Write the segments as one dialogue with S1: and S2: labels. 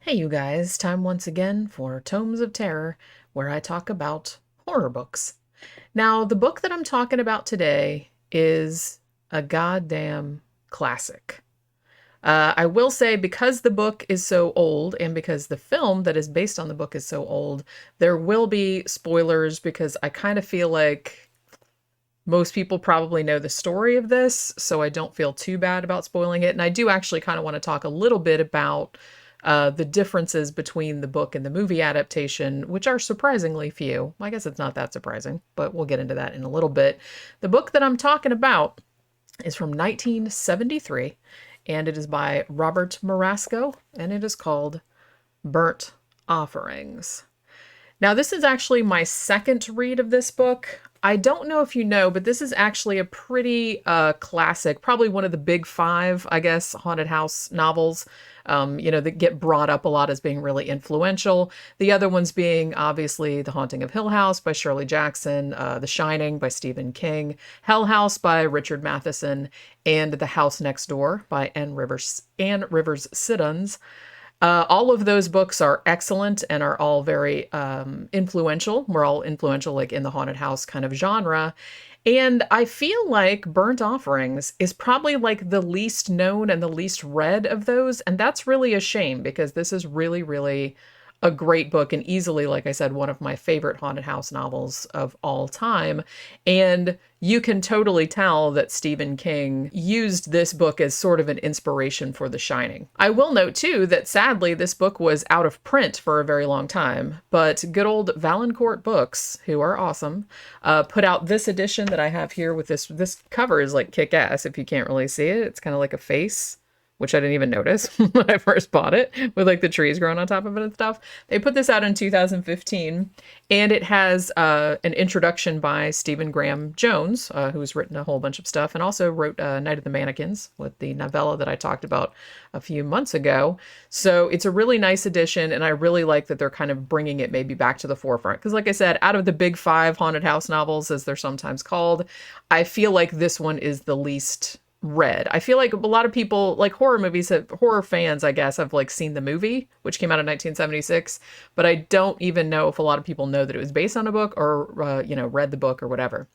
S1: Hey you guys, time once again for Tomes of Terror, where I talk about horror books. Now, the book that I'm talking about today is a goddamn classic. I will say, because the book is so old and because the film that is based on the book is so old, there will be spoilers because I kind of feel like most people probably know the story of this, so I don't feel too bad about spoiling it. And I do actually kind of want to talk a little bit about the differences between the book and the movie adaptation, which are surprisingly few. I guess it's not that surprising, but we'll get into that in a little bit. The book that I'm talking about is from 1973, and it is by Robert Marasco, and it is called Burnt Offerings. Now, this is actually my second read of this book. I don't know if you know, but this is actually a pretty classic, probably one of the big five, I guess, haunted house novels, that get brought up a lot as being really influential. The other ones being obviously The Haunting of Hill House by Shirley Jackson, The Shining by Stephen King, Hell House by Richard Matheson, and The House Next Door by Anne Rivers Siddons. All of those books are excellent and are all very influential. We're all influential, like in the haunted house kind of genre. And I feel like Burnt Offerings is probably like the least known and the least read of those. And that's really a shame because this is really, really a great book and easily, like I said, one of my favorite haunted house novels of all time. And you can totally tell that Stephen King used this book as sort of an inspiration for The Shining. I will note too that sadly this book was out of print for a very long time, but good old Valancourt Books, who are awesome, put out this edition that I have here with this cover is like kick-ass if you can't really see it. It's kind of like a face, which I didn't even notice when I first bought it, with like the trees growing on top of it and stuff. They put this out in 2015, and it has an introduction by Stephen Graham Jones, who's written a whole bunch of stuff, and also wrote Night of the Mannequins, with the novella that I talked about a few months ago. So it's a really nice edition, and I really like that they're kind of bringing it maybe back to the forefront. Because like I said, out of the big five haunted house novels, as they're sometimes called, I feel like this one is the least read. I feel like a lot of people, like horror fans, I guess, have like seen the movie, which came out in 1976, but I don't even know if a lot of people know that it was based on a book or, read the book or whatever.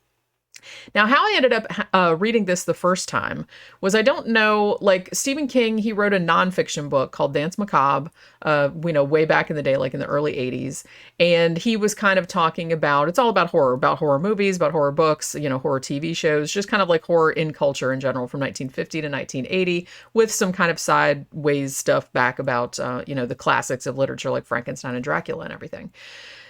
S1: Now, how I ended up reading this the first time was, I don't know, like Stephen King, he wrote a nonfiction book called Dance Macabre, way back in the day, like in the early 80s. And he was kind of talking about, it's all about horror movies, about horror books, horror TV shows, just kind of like horror in culture in general from 1950 to 1980, with some kind of sideways stuff back about, the classics of literature like Frankenstein and Dracula and everything.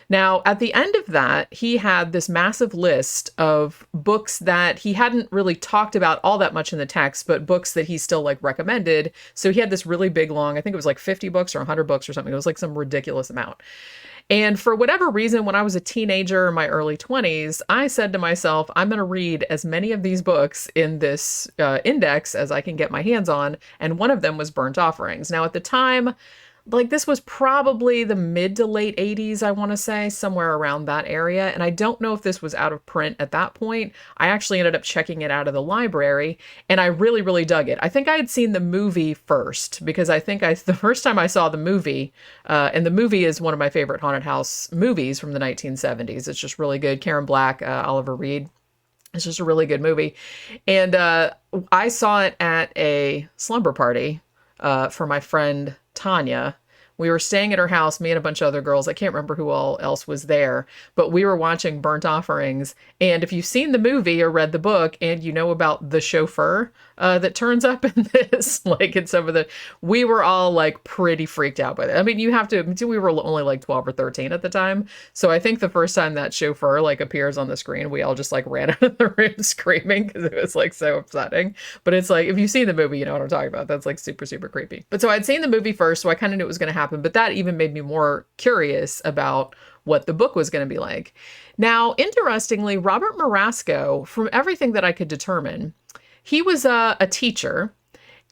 S1: Now, at the end of that, he had this massive list of books that he hadn't really talked about all that much in the text, but books that he still like recommended. So he had this really big, long, I think it was like 50 books or 100 books or something. It was like some ridiculous amount. And for whatever reason, when I was a teenager in my early 20s, I said to myself, I'm going to read as many of these books in this index as I can get my hands on. And one of them was Burnt Offerings. Now, at the time, like this was probably the mid to late 80s, I want to say, somewhere around that area. And I don't know if this was out of print at that point. I actually ended up checking it out of the library, and I really, really dug it. I think I had seen the movie first, because I think the first time I saw the movie, and the movie is one of my favorite haunted house movies from the 1970s. It's just really good. Karen Black, Oliver Reed. It's just a really good movie. And I saw it at a slumber party for my friend Tanya. We were staying at her house, me and a bunch of other girls. I can't remember who all else was there, but we were watching Burnt Offerings. And if you've seen the movie or read the book and you know about the chauffeur that turns up in this, like in some of we were all like pretty freaked out by that. I mean, you have to, we were only like 12 or 13 at the time. So I think the first time that chauffeur like appears on the screen, we all just like ran out of the room screaming because it was like so upsetting. But it's like, if you've seen the movie, you know what I'm talking about. That's like super, super creepy. But so I'd seen the movie first, so I kind of knew it was going to happen. But that even made me more curious about what the book was going to be like. Now, interestingly, Robert Marasco, from everything that I could determine, he was a teacher,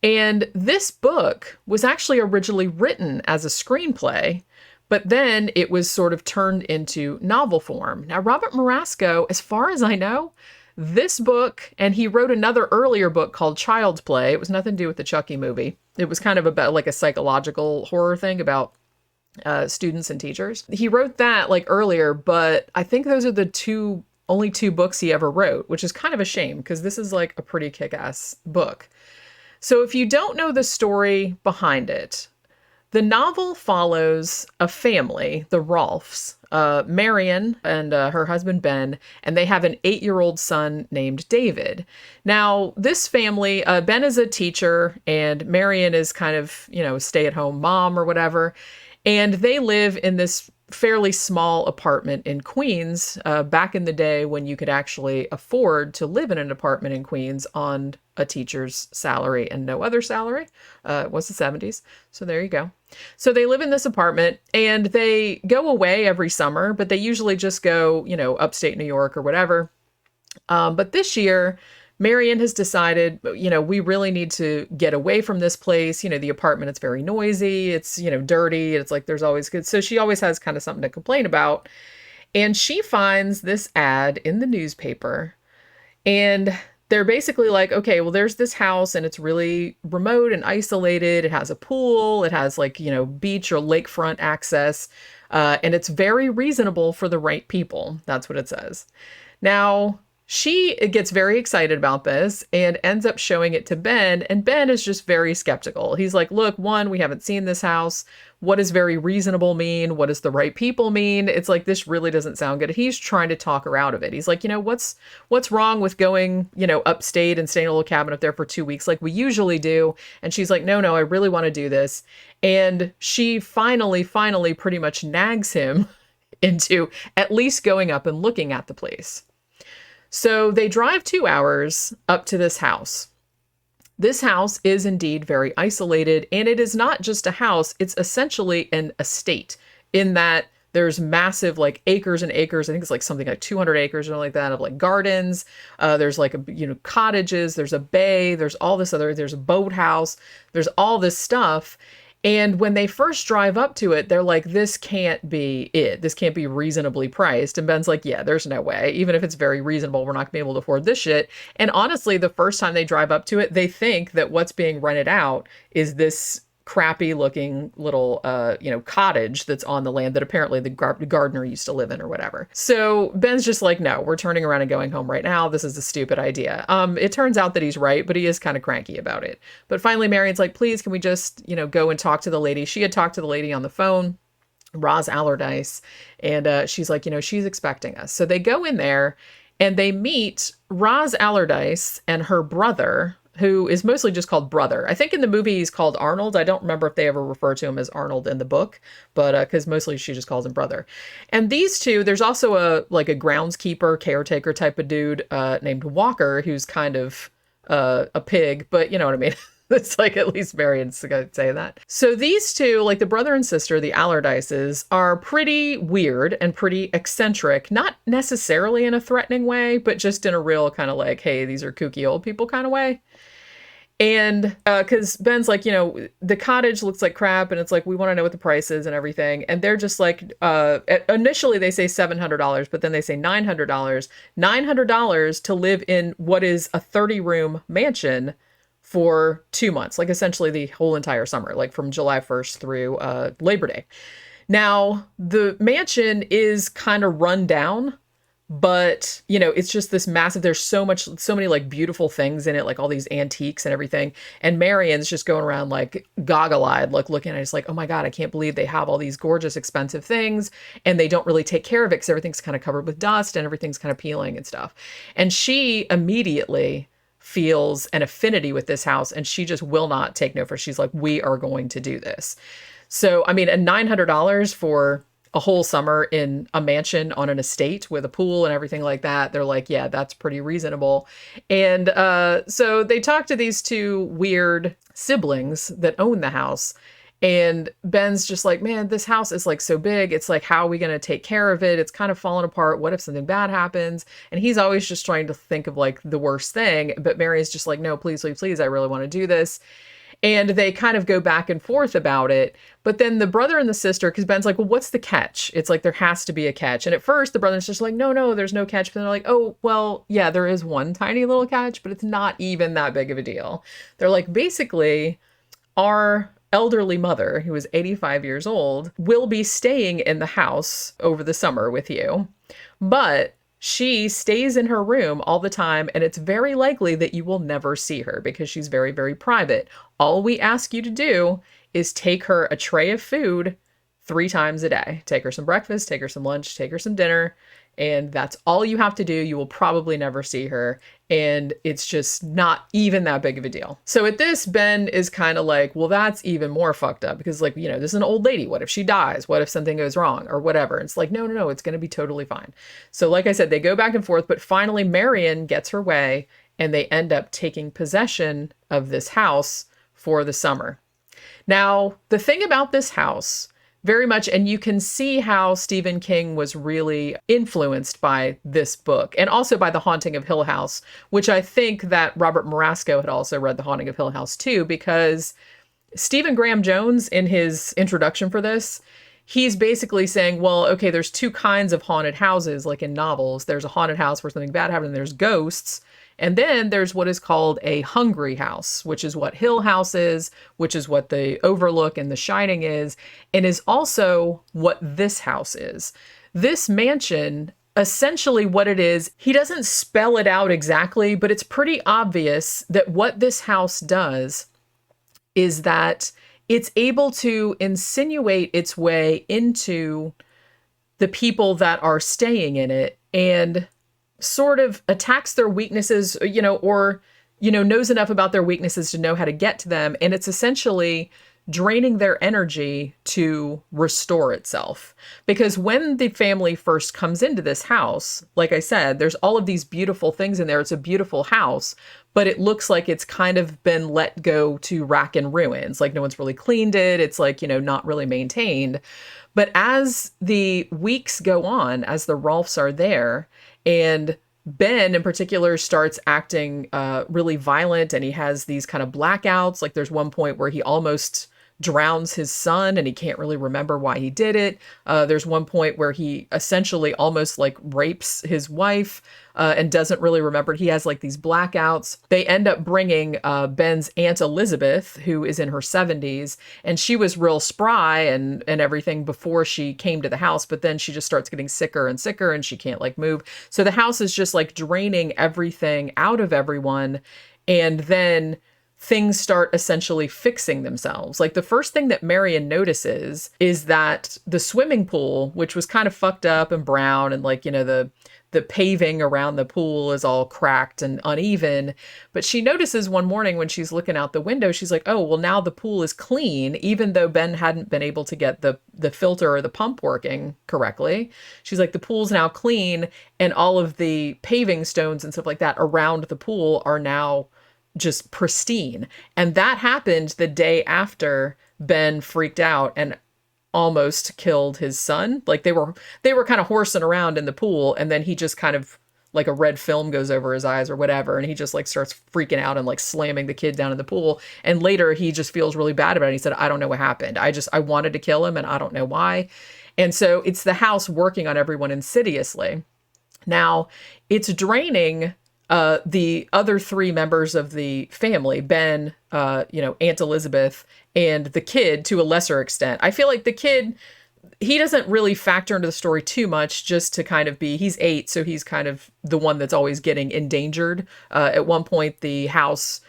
S1: and this book was actually originally written as a screenplay, but then it was sort of turned into novel form. Now, Robert Marasco, as far as I know, This book, and he wrote another earlier book called Child's Play. It was nothing to do with the Chucky movie. It was kind of about like a psychological horror thing about students and teachers. He wrote that like earlier, but I think those are the only two books he ever wrote, which is kind of a shame because this is like a pretty kick-ass book. So if you don't know the story behind it, the novel follows a family, the Rolfs, Marion and her husband Ben, and they have an 8-year-old son named David. Now, this family, Ben is a teacher and Marion is kind of, stay-at-home mom or whatever. And they live in this fairly small apartment in Queens, back in the day when you could actually afford to live in an apartment in Queens on a teacher's salary and no other salary. It was the 70s. So there you go. So they live in this apartment and they go away every summer, but they usually just go, upstate New York or whatever. But this year, Marion has decided, we really need to get away from this place. The apartment, it's very noisy. It's, dirty. It's like there's always good. So she always has kind of something to complain about. And she finds this ad in the newspaper and they're basically like, okay, well, there's this house and it's really remote and isolated. It has a pool. It has like, beach or lakefront access. And it's very reasonable for the right people. That's what it says. Now, she gets very excited about this and ends up showing it to Ben. And Ben is just very skeptical. He's like, look, one, we haven't seen this house. What does very reasonable mean? What does the right people mean? It's like, this really doesn't sound good. He's trying to talk her out of it. He's like, what's wrong with going, upstate and staying in a little cabin up there for 2 weeks like we usually do? And she's like, no, I really want to do this. And she finally pretty much nags him into at least going up and looking at the place. So they drive 2 hours up to this house. This house is indeed very isolated, and it is not just a house, it's essentially an estate in that there's massive like acres and acres. I think it's like something like 200 acres or something like that of like gardens. There's like, cottages, there's a bay, there's all this there's a boathouse, there's all this stuff. And when they first drive up to it, they're like, this can't be it. This can't be reasonably priced. And Ben's like, yeah, there's no way. Even if it's very reasonable, we're not gonna be able to afford this shit. And honestly, the first time they drive up to it, they think that what's being rented out is this crappy looking little, cottage that's on the land that apparently the gardener used to live in or whatever. So Ben's just like, no, we're turning around and going home right now. This is a stupid idea. It turns out that he's right, but he is kind of cranky about it. But finally, Marion's like, please, can we just, go and talk to the lady? She had talked to the lady on the phone, Roz Allardyce, and she's like, she's expecting us. So they go in there and they meet Roz Allardyce and her brother, who is mostly just called Brother. I think in the movie he's called Arnold. I don't remember if they ever refer to him as Arnold in the book, but because mostly she just calls him Brother. And these two, there's also a groundskeeper, caretaker type of dude named Walker, who's kind of a pig, but you know what I mean? It's like at least Marion's gonna say that. So these two, like the brother and sister, the Allardyces, are pretty weird and pretty eccentric, not necessarily in a threatening way, but just in a real kind of like, hey, these are kooky old people kind of way. And because Ben's like, the cottage looks like crap, and it's like, we want to know what the price is and everything. And they're just like, initially they say $700, but then they say $900. $900 to live in what is a 30-room mansion for 2 months, like essentially the whole entire summer, like from July 1st through Labor Day. Now, the mansion is kind of run down, but, it's just this massive, there's so many like beautiful things in it, like all these antiques and everything. And Marion's just going around like goggle-eyed, like looking at it, it's like, oh my God, I can't believe they have all these gorgeous, expensive things. And they don't really take care of it because everything's kind of covered with dust and everything's kind of peeling and stuff. And she immediately feels an affinity with this house and she just will not take no for. She's like, we are going to do this. So, I mean, and $900 for a whole summer in a mansion on an estate with a pool and everything like that. They're like, yeah, that's pretty reasonable. And so they talk to these two weird siblings that own the house. And Ben's just like, man, this house is like so big. It's like, how are we going to take care of it? It's kind of falling apart. What if something bad happens? And he's always just trying to think of like the worst thing. But Mary's just like, no, please, please, please. I really want to do this. And they kind of go back and forth about it. But then the brother and the sister, because Ben's like, well, what's the catch? It's like, there has to be a catch. And at first the brother's just like, no, there's no catch. But then they're like, oh, well, yeah, there is one tiny little catch, but it's not even that big of a deal. They're like, basically, our elderly mother, who is 85 years old, will be staying in the house over the summer with you. But she stays in her room all the time, and it's very likely that you will never see her because she's very, very private. All we ask you to do is take her a tray of food 3 times a day. Take her some breakfast, take her some lunch, take her some dinner, and that's all you have to do. You will probably never see her, and it's just not even that big of a deal. So at this, Ben is kind of like, well, that's even more fucked up because, like, this is an old lady. What if she dies? What if something goes wrong or whatever? And it's like, no, it's going to be totally fine. So like I said, they go back and forth, but finally Marion gets her way and they end up taking possession of this house for the summer. Now, the thing about this house, very much, and you can see how Stephen King was really influenced by this book and also by The Haunting of Hill House, which I think that Robert Marasco had also read The Haunting of Hill House too, because Stephen Graham Jones, in his introduction for this, he's basically saying, well, okay, there's 2 kinds of haunted houses, like in novels. There's a haunted house where something bad happened, and there's ghosts. And then there's what is called a hungry house, which is what Hill House is, which is what the Overlook and The Shining is, and is also what this house is. This mansion, essentially what it is, he doesn't spell it out exactly, but it's pretty obvious that what this house does is that it's able to insinuate its way into the people that are staying in it and sort of attacks their weaknesses, or knows enough about their weaknesses to know how to get to them. And it's essentially draining their energy to restore itself. Because when the family first comes into this house, like I said, there's all of these beautiful things in there. It's a beautiful house, but it looks like it's kind of been let go to rack and ruins. Like no one's really cleaned it. It's like, not really maintained. But as the weeks go on, as the Rolfs are there, and Ben in particular starts acting really violent, and he has these kind of blackouts. Like there's one point where he almost drowns his son and he can't really remember why he did it. There's one point where he essentially almost like rapes his wife and doesn't really remember. He has like these blackouts. They end up bringing Ben's Aunt Elizabeth, who is in her 70s, and she was real spry and everything before she came to the house, but then she just starts getting sicker and sicker and she can't like move. So the house is just like draining everything out of everyone. And then things start essentially fixing themselves. Like the first thing that Marion notices is that the swimming pool, which was kind of fucked up and brown, and like, the paving around the pool is all cracked and uneven. But she notices one morning when she's looking out the window, she's like, oh, well, now the pool is clean, even though Ben hadn't been able to get the filter or the pump working correctly. She's like, the pool's now clean, and all of the paving stones and stuff like that around the pool are now just pristine. And that happened the day after Ben freaked out and almost killed his son. Like they were kind of horsing around in the pool, and then he just kind of like a red film goes over his eyes or whatever, and he just like starts freaking out and like slamming the kid down in the pool. And later he just feels really bad about it. He said, I don't know what happened. I wanted to kill him and I don't know why. And so it's the house working on everyone insidiously. Now it's draining the other 3 members of the family, Ben, Aunt Elizabeth, and the kid to a lesser extent. I feel like the kid, he doesn't really factor into the story too much, just to kind of he's 8, so he's kind of the one that's always getting endangered. At one point, the house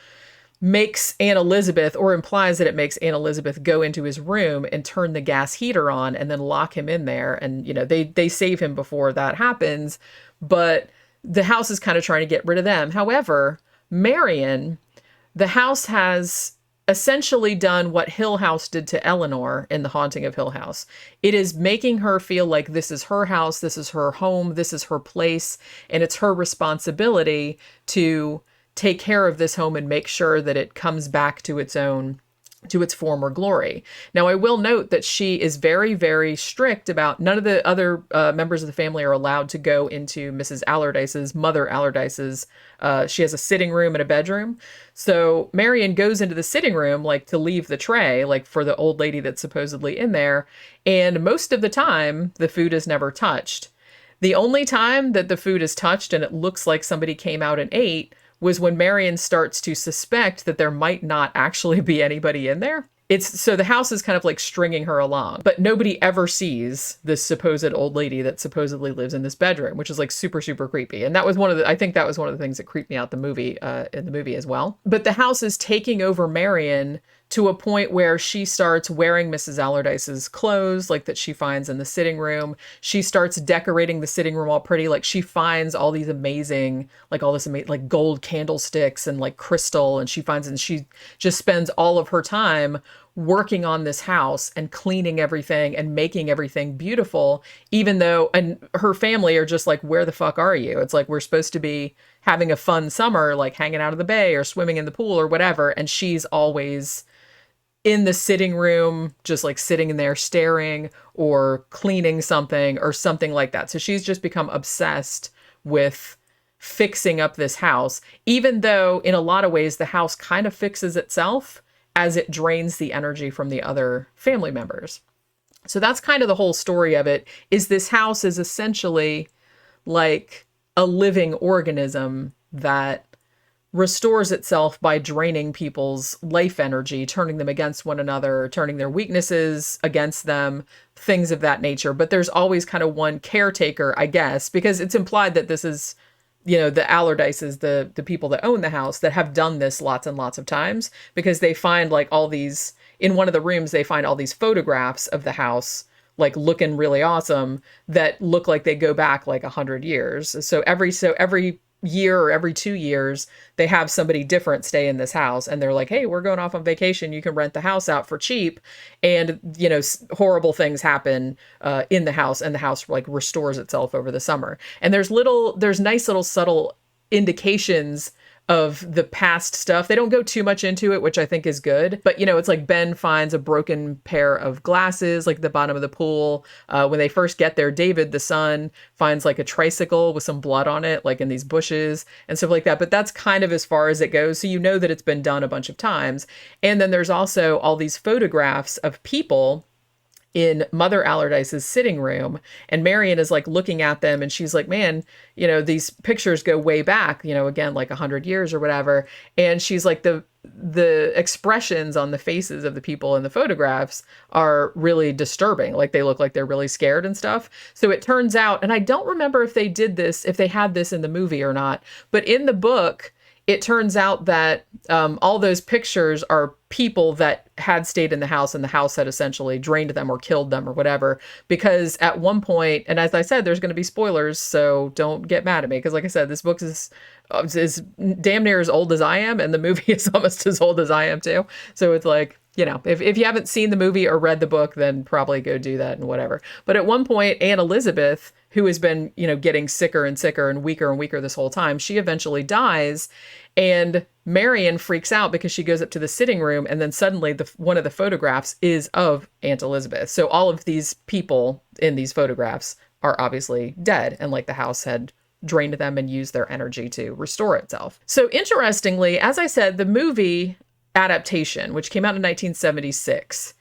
S1: makes Aunt Elizabeth, or implies that it makes Aunt Elizabeth, go into his room and turn the gas heater on and then lock him in there. And, they save him before that happens. But the house is kind of trying to get rid of them. However, Marion, the house has essentially done what Hill House did to Eleanor in The Haunting of Hill House. It is making her feel like this is her house, this is her home, this is her place, and it's her responsibility to take care of this home and make sure that it comes back to its own to its former glory. Now, I will note that she is very, very strict about none of the other members of the family are allowed to go into Mrs. Allardyce's, Mother Allardyce's. She has a sitting room and a bedroom. So Marion goes into the sitting room, like to leave the tray, like for the old lady that's supposedly in there. And most of the time, the food is never touched. The only time that the food is touched and it looks like somebody came out and ate was when Marion starts to suspect that there might not actually be anybody in there. So the house is kind of like stringing her along, but nobody ever sees this supposed old lady that supposedly lives in this bedroom, which is like super, super creepy. And that was I think that was one of the things that creeped me out in the movie as well. But the house is taking over Marion to a point where she starts wearing Mrs. Allardyce's clothes, like that she finds in the sitting room. She starts decorating the sitting room all pretty. Like she finds all these amazing, like all this amazing, like gold candlesticks and like crystal. And she just spends all of her time working on this house and cleaning everything and making everything beautiful, even though, and her family are just like, where the fuck are you? It's like, we're supposed to be having a fun summer, like hanging out of the bay or swimming in the pool or whatever. And she's always in the sitting room, just like sitting in there staring or cleaning something or something like that. So she's just become obsessed with fixing up this house, even though in a lot of ways the house kind of fixes itself as it drains the energy from the other family members. So that's kind of the whole story of it, is this house is essentially like a living organism that restores itself by draining people's life energy, turning them against one another, turning their weaknesses against them, things of that nature. But there's always kind of one caretaker, I guess, because it's implied that this is, the Allardyces, the people that own the house, that have done this lots and lots of times, because they find like all these, in one of the rooms, they find all these photographs of the house, like looking really awesome, that look like they go back like 100 years. So every year or every 2 years, they have somebody different stay in this house, and they're like, hey, we're going off on vacation, you can rent the house out for cheap. And horrible things happen in the house, and the house like restores itself over the summer. And there's nice little subtle indications of the past stuff. They don't go too much into it, which I think is good. But, it's like Ben finds a broken pair of glasses, like at the bottom of the pool. When they first get there, David, the son, finds like a tricycle with some blood on it, like in these bushes and stuff like that. But that's kind of as far as it goes. So that it's been done a bunch of times. And then there's also all these photographs of people in Mother Allardyce's sitting room, and Marion is like looking at them, and she's like, man, these pictures go way back, again, like 100 years or whatever. And she's like, the expressions on the faces of the people in the photographs are really disturbing. Like they look like they're really scared and stuff. So it turns out, and I don't remember if they had this in the movie or not, but in the book, it turns out that all those pictures are people that had stayed in the house, and the house had essentially drained them or killed them or whatever. Because at one point, and as I said, there's going to be spoilers, so don't get mad at me. Because like I said, this book is damn near as old as I am, and the movie is almost as old as I am too. So it's like, if you haven't seen the movie or read the book, then probably go do that and whatever. But at one point, Aunt Elizabeth, who has been, getting sicker and sicker and weaker this whole time, she eventually dies. And Marion freaks out because she goes up to the sitting room, and then suddenly one of the photographs is of Aunt Elizabeth. So all of these people in these photographs are obviously dead, and like the house had drained them and used their energy to restore itself. So interestingly, as I said, the movie adaptation, which came out in 1976,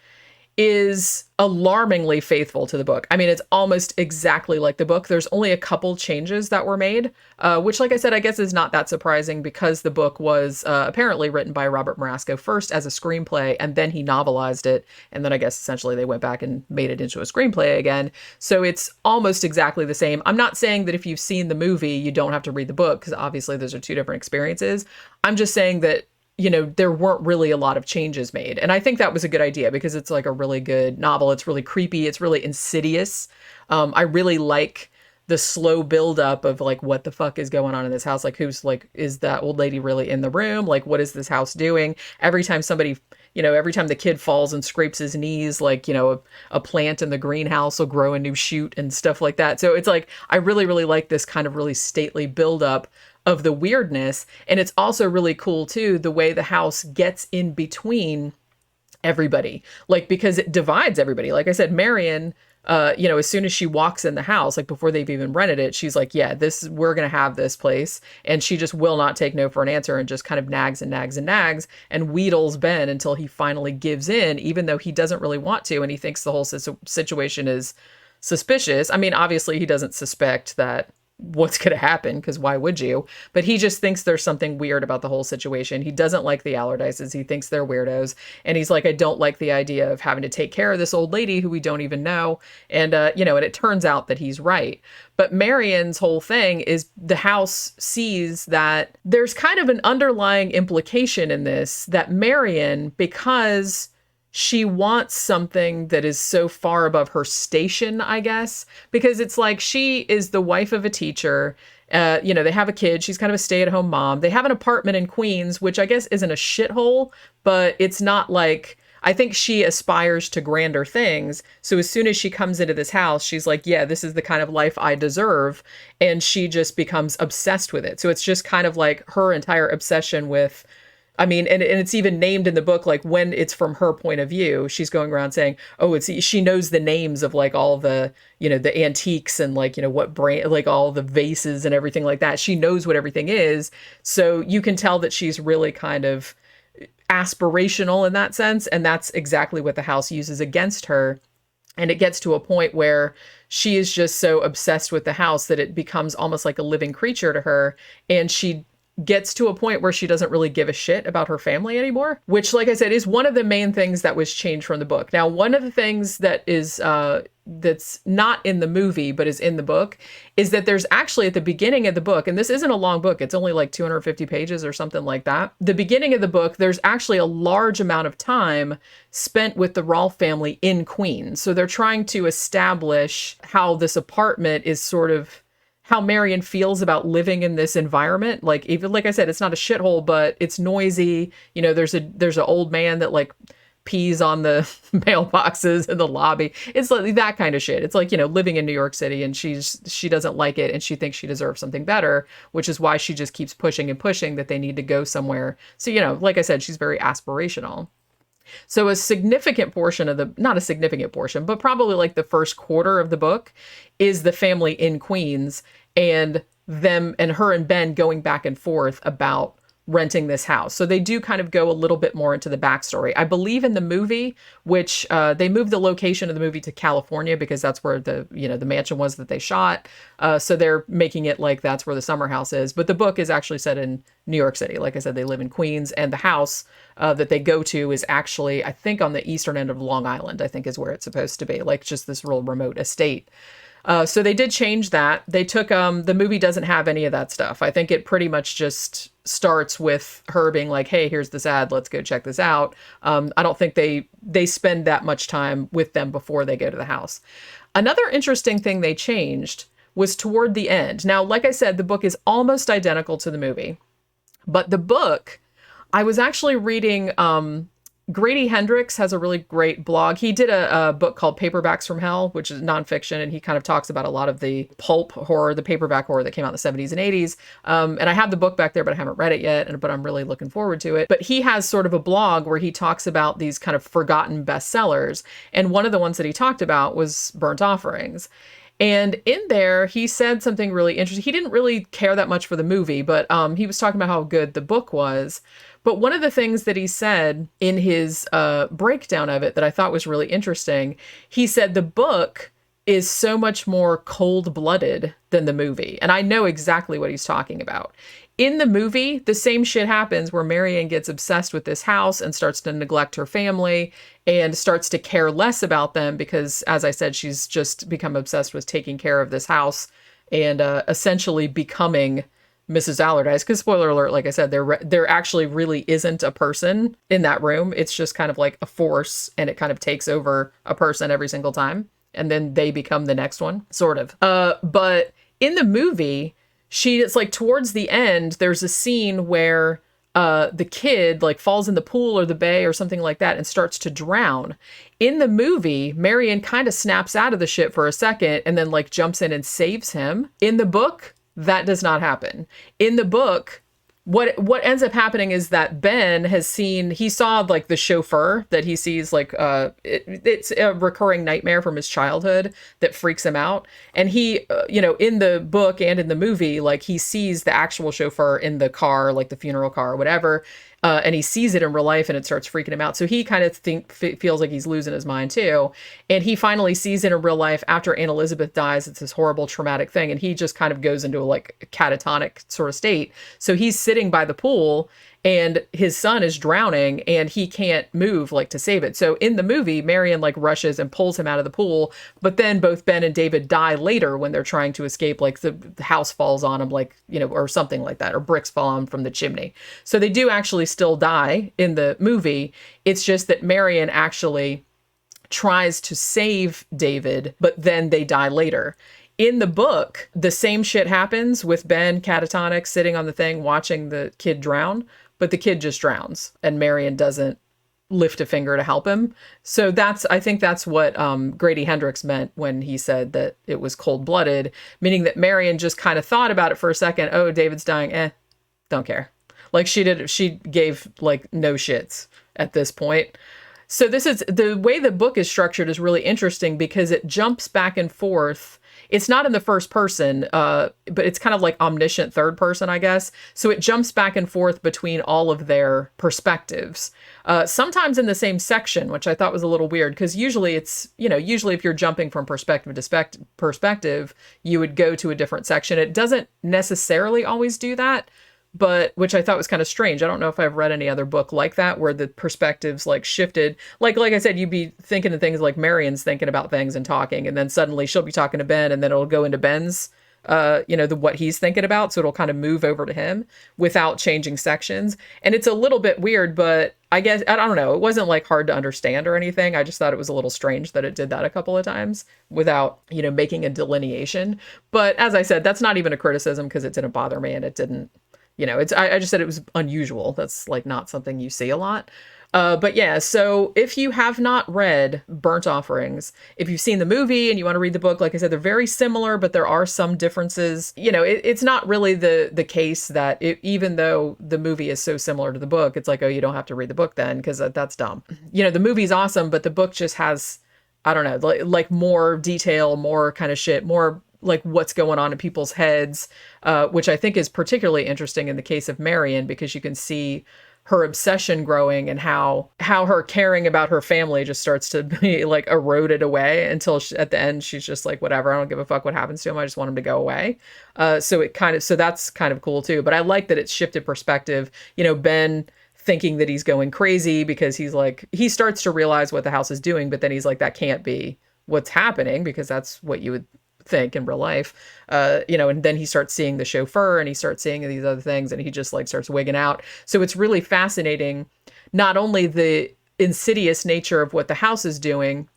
S1: is alarmingly faithful to the book. I mean, it's almost exactly like the book. There's only a couple changes that were made, which, like I said, I guess is not that surprising, because the book was apparently written by Robert Marasco first as a screenplay, and then he novelized it. And then I guess essentially they went back and made it into a screenplay again. So it's almost exactly the same. I'm not saying that if you've seen the movie, you don't have to read the book, because obviously those are two different experiences. I'm just saying that there weren't really a lot of changes made. And I think that was a good idea, because it's like a really good novel. It's really creepy. It's really insidious. I really like the slow buildup of like, what the fuck is going on in this house? Like, is that old lady really in the room? Like, what is this house doing? Every time every time the kid falls and scrapes his knees, like, a plant in the greenhouse will grow a new shoot and stuff like that. So it's like, I really, really like this kind of really stately buildup of the weirdness. And it's also really cool too, the way the house gets in between everybody, like, because it divides everybody. Like I said, Marion, as soon as she walks in the house, like before they've even rented it, she's like, yeah, we're going to have this place. And she just will not take no for an answer and just kind of nags and nags and nags and wheedles Ben until he finally gives in, even though he doesn't really want to. And he thinks the whole situation is suspicious. I mean, obviously he doesn't suspect that what's going to happen, because why would you? But he just thinks there's something weird about the whole situation. He doesn't like the Allardyces. He thinks they're weirdos. And he's like, I don't like the idea of having to take care of this old lady who we don't even know. And, and it turns out that he's right. But Marion's whole thing is the house sees that there's kind of an underlying implication in this, that Marion, because she wants something that is so far above her station, I guess, because it's like she is the wife of a teacher. They have a kid. She's kind of a stay-at-home mom. They have an apartment in Queens, which I guess isn't a shithole, but it's not like, I think she aspires to grander things. So as soon as she comes into this house, she's like, yeah, this is the kind of life I deserve. And she just becomes obsessed with it. So it's just kind of like her entire obsession with, I mean, and it's even named in the book, like when it's from her point of view, she's going around saying, oh, she knows the names of like all the, the antiques and like, what brand, like all the vases and everything like that. She knows what everything is. So you can tell that she's really kind of aspirational in that sense. And that's exactly what the house uses against her. And it gets to a point where she is just so obsessed with the house that it becomes almost like a living creature to her. And she gets to a point where she doesn't really give a shit about her family anymore, which, like I said, is one of the main things that was changed from the book. Now, one of the things that is that's not in the movie but is in the book is that there's actually at the beginning of the book, and this isn't a long book, it's only like 250 pages or something like that. The beginning of the book, there's actually a large amount of time spent with the Rolfe family in Queens. So they're trying to establish how this apartment is sort of how Marion feels about living in this environment. Like, even like I said, it's not a shithole, but it's noisy. There's an old man that like pees on the mailboxes in the lobby. It's like that kind of shit. It's like, living in New York City, and she doesn't like it, and she thinks she deserves something better, which is why she just keeps pushing and pushing that they need to go somewhere. So, like I said, she's very aspirational. So a significant portion of not a significant portion, but probably like the first quarter of the book is the family in Queens and them and her and Ben going back and forth about renting this house. So they do kind of go a little bit more into the backstory. I believe in the movie, which they moved the location of the movie to California because that's where the mansion was that they shot. So they're making it like that's where the summer house is. But the book is actually set in New York City. Like I said, they live in Queens, and the house that they go to is actually, I think, on the eastern end of Long Island, I think is where it's supposed to be, like just this real remote estate. So they did change that. They took, the movie doesn't have any of that stuff. I think it pretty much just starts with her being like, hey, here's this ad, let's go check this out. I don't think they spend that much time with them before they go to the house. Another interesting thing they changed was toward the end. Now, like I said, the book is almost identical to the movie, but the book, I was actually reading, Grady Hendrix has a really great blog. He did a book called Paperbacks from Hell, which is nonfiction, and he kind of talks about a lot of the pulp horror, the paperback horror that came out in the 70s and 80s. And I have the book back there, but I haven't read it yet, but I'm really looking forward to it. But he has sort of a blog where he talks about these kind of forgotten bestsellers. And one of the ones that he talked about was Burnt Offerings. And in there, he said something really interesting. He didn't really care that much for the movie, but he was talking about how good the book was. But one of the things that he said in his breakdown of it that I thought was really interesting, he said the book is so much more cold-blooded than the movie. And I know exactly what he's talking about. In the movie, the same shit happens where Marion gets obsessed with this house and starts to neglect her family and starts to care less about them because, as I said, she's just become obsessed with taking care of this house and essentially becoming Mrs. Allardyce. Because spoiler alert, like I said, there actually really isn't a person in that room. It's just kind of like a force, and it kind of takes over a person every single time. And then they become the next one, sort of. But in the movie, it's like towards the end, there's a scene where the kid like falls in the pool or the bay or something like that and starts to drown. In the movie, Marion kind of snaps out of the shit for a second and then like jumps in and saves him. In the book, that does not happen. In the book, what ends up happening is that Ben he saw like the chauffeur that he sees, like it's a recurring nightmare from his childhood that freaks him out. And he in the book and in the movie, like he sees the actual chauffeur in the car, like the funeral car or whatever. And he sees it in real life and it starts freaking him out. So he kind of feels like he's losing his mind too. And he finally sees it in real life after Aunt Elizabeth dies. It's this horrible traumatic thing. And he just kind of goes into like a catatonic sort of state. So he's sitting by the pool and his son is drowning and he can't move like to save it. So in the movie, Marion like rushes and pulls him out of the pool. But then both Ben and David die later when they're trying to escape, like the house falls on them, like, or something like that, or bricks fall on them from the chimney. So they do actually still die in the movie. It's just that Marion actually tries to save David, but then they die later. In the book, the same shit happens with Ben catatonic sitting on the thing watching the kid drown, but the kid just drowns and Marion doesn't lift a finger to help him. So I think that's what Grady Hendrix meant when he said that it was cold-blooded, meaning that Marion just kind of thought about it for a second. Oh, David's dying. Don't care. Like she gave like no shits at this point. So the way the book is structured is really interesting because it jumps back and forth. It's not in the first person, but it's kind of like omniscient third person, I guess. So it jumps back and forth between all of their perspectives, sometimes in the same section, which I thought was a little weird because usually usually if you're jumping from perspective to perspective, you would go to a different section. It doesn't necessarily always do that, but which I thought was kind of strange. I don't know if I've read any other book like that where the perspectives like shifted. Like I said, you'd be thinking of things like Marion's thinking about things and talking, and then suddenly she'll be talking to Ben, and then it'll go into Ben's, what he's thinking about. So it'll kind of move over to him without changing sections. And it's a little bit weird, but I guess, I don't know. It wasn't like hard to understand or anything. I just thought it was a little strange that it did that a couple of times without, making a delineation. But as I said, that's not even a criticism because it didn't bother me and it didn't. I just said it was unusual. That's like not something you see a lot. But yeah, so if you have not read Burnt Offerings, if you've seen the movie and you want to read the book, like I said, they're very similar, but there are some differences. It's not really the case that even though the movie is so similar to the book, it's like, oh, you don't have to read the book then, because that's dumb. The movie's awesome, but the book just has, I don't know, like more detail, more kind of shit, more like what's going on in people's heads, which I think is particularly interesting in the case of Marion, because you can see her obsession growing and how her caring about her family just starts to be like eroded away until at the end, she's just like, whatever, I don't give a fuck what happens to him. I just want him to go away. So that's kind of cool too. But I like that it's shifted perspective, Ben thinking that he's going crazy because he starts to realize what the house is doing, but then he's like, that can't be what's happening because that's what you would think in real life, and then he starts seeing the chauffeur and he starts seeing these other things and he just like starts wigging out. So it's really fascinating, not only the insidious nature of what the house is doing,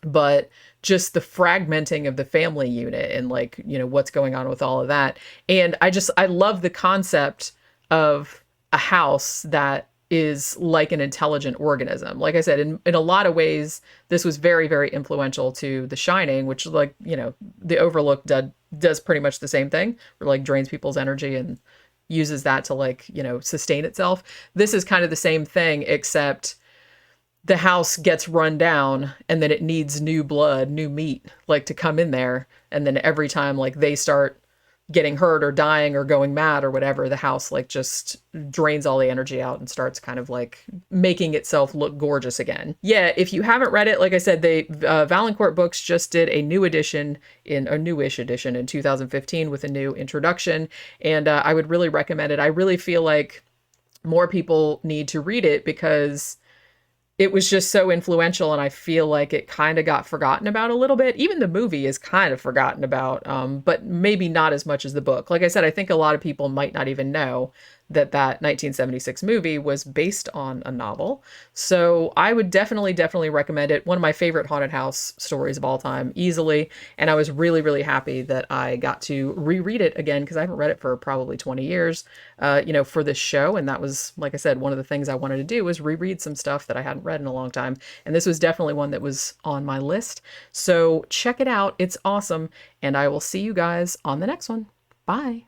S1: but just the fragmenting of the family unit and like, what's going on with all of that. And I love the concept of a house that is like an intelligent organism. Like I said, in a lot of ways, this was very, very influential to The Shining, which the Overlook does pretty much the same thing, where like drains people's energy and uses that to sustain itself. This is kind of the same thing, except the house gets run down and then it needs new blood, new meat, like to come in there. And then every time like they start getting hurt or dying or going mad or whatever, the house like just drains all the energy out and starts kind of like making itself look gorgeous again. Yeah, if you haven't read it, like I said, they Valancourt Books just did a newish edition in 2015 with a new introduction, and I would really recommend it. I really feel like more people need to read it because it was just so influential, and I feel like it kind of got forgotten about a little bit. Even the movie is kind of forgotten about, but maybe not as much as the book. Like I said, I think a lot of people might not even know that 1976 movie was based on a novel. So I would definitely recommend it. One of my favorite haunted house stories of all time, easily. And I was really, really happy that I got to reread it again, because I haven't read it for probably 20 years, for this show. And that was, like I said, one of the things I wanted to do was reread some stuff that I hadn't read in a long time. And this was definitely one that was on my list. So check it out. It's awesome. And I will see you guys on the next one. Bye.